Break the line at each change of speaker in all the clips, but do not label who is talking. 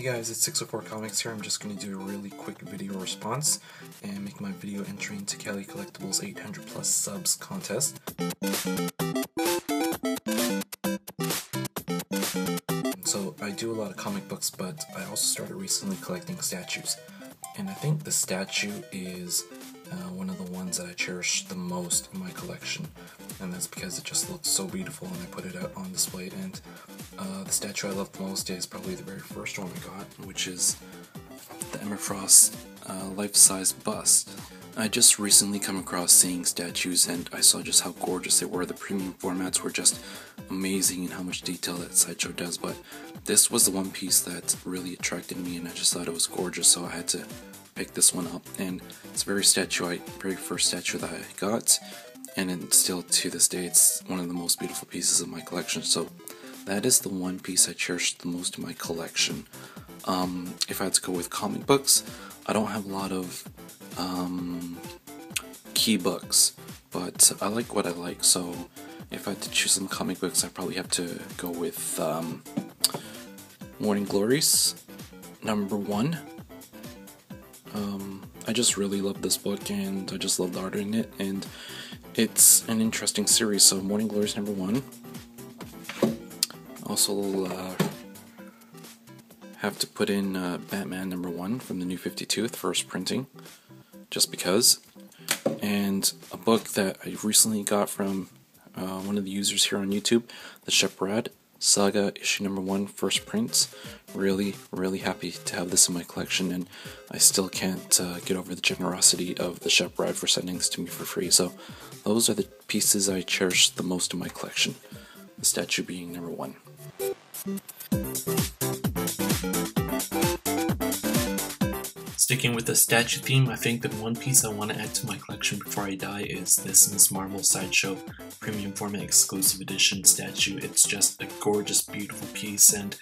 Hey guys, it's 604 Comics here. I'm just going to do a really quick video response and make my video entry into CaliCollectibles 800 plus subs contest. So I do a lot of comic books, but I also started recently collecting statues. And I think the statue is one of the ones that I cherish the most in my collection. And that's because it just looks so beautiful and I put it out on display. And the statue I love the most is probably the very first one I got, which is the Emma Frost life-size bust. I just recently come across seeing statues and I saw just how gorgeous they were. The premium formats were just amazing and how much detail that sideshow does, but this was the one piece that really attracted me and I just thought it was gorgeous, so I had to pick this one up. And it's very first statue that I got, and still to this day it's one of the most beautiful pieces of my collection. So that is the one piece I cherish the most in my collection. If I had to go with comic books, I don't have a lot of key books, but I like what I like, so if I had to choose some comic books, I'd probably have to go with Morning Glories, #1. I just really love this book and I just love the art in it, and it's an interesting series. So Morning Glories #1. Also have to put in Batman #1 from the New 52, the first printing, just because. And a book that I recently got from one of the users here on YouTube, the Sheprad Saga issue #1, first print. Really happy to have this in my collection, and I still can't get over the generosity of the Sheprad for sending this to me for free. So those are the pieces I cherish the most in my collection, the statue being #1.
Sticking with the statue theme, I think the one piece I want to add to my collection before I die is this Miss Marvel Sideshow Premium Format Exclusive Edition statue. It's just a gorgeous, beautiful piece, and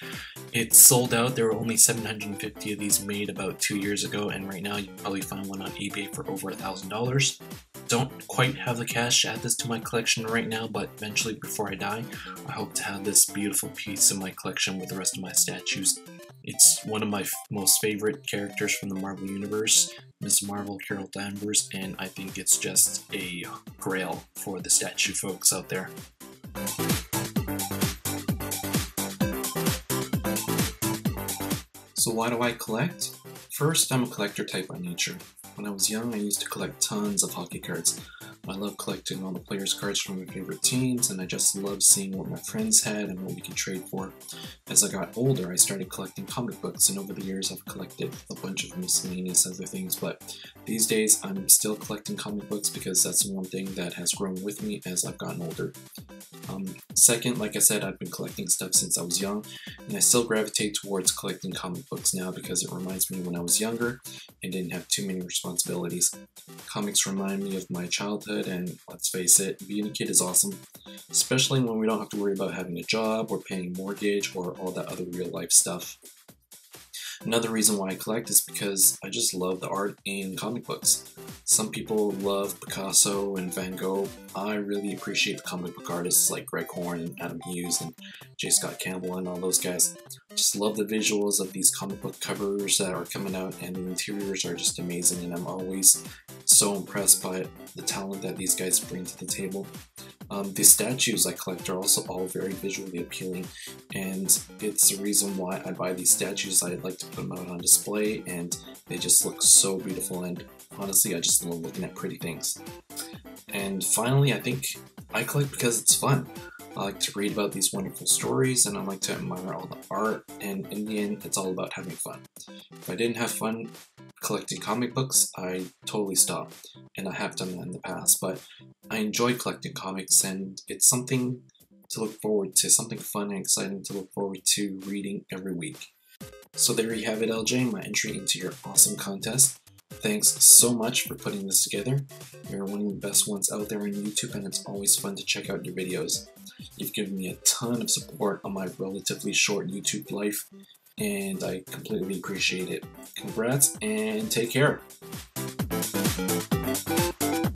it's sold out. There were only 750 of these made about 2 years ago, and right now you can probably find one on eBay for over $1,000. Don't quite have the cash to add this to my collection right now, but eventually before I die, I hope to have this beautiful piece in my collection with the rest of my statues. It's one of my most favorite characters from the Marvel Universe, Ms. Marvel, Carol Danvers, and I think it's just a grail for the statue folks out there. So why do I collect? First, I'm a collector type by nature. When I was young, I used to collect tons of hockey cards. I love collecting all the players' cards from my favorite teams, and I just love seeing what my friends had and what we could trade for. As I got older, I started collecting comic books, and over the years I've collected a bunch of miscellaneous other things, but these days I'm still collecting comic books because that's one thing that has grown with me as I've gotten older. Second, like I said, I've been collecting stuff since I was young, and I still gravitate towards collecting comic books now because it reminds me when I was younger and didn't have too many responsibilities. Comics remind me of my childhood, and let's face it, being a kid is awesome, especially when we don't have to worry about having a job or paying a mortgage or all that other real life stuff. Another reason why I collect is because I just love the art in comic books. Some people love Picasso and Van Gogh. I really appreciate the comic book artists like Greg Horn and Adam Hughes and J. Scott Campbell and all those guys. Just love the visuals of these comic book covers that are coming out, and the interiors are just amazing, and I'm always so impressed by the talent that these guys bring to the table. The statues I collect are also all very visually appealing, and it's the reason why I buy these statues. I like to put them out on display, and they just look so beautiful, and honestly, I just love looking at pretty things. And finally, I think I collect because it's fun. I like to read about these wonderful stories, and I like to admire all the art, and in the end, it's all about having fun. If I didn't have fun collecting comic books, I'd totally stop, and I have done that in the past, but I enjoy collecting comics, and it's something to look forward to, something fun and exciting to look forward to reading every week. So there you have it, LJ, my entry into your awesome contest. Thanks so much for putting this together. You're one of the best ones out there on YouTube, and it's always fun to check out your videos. You've given me a ton of support on my relatively short YouTube life, and I completely appreciate it. Congrats, and take care!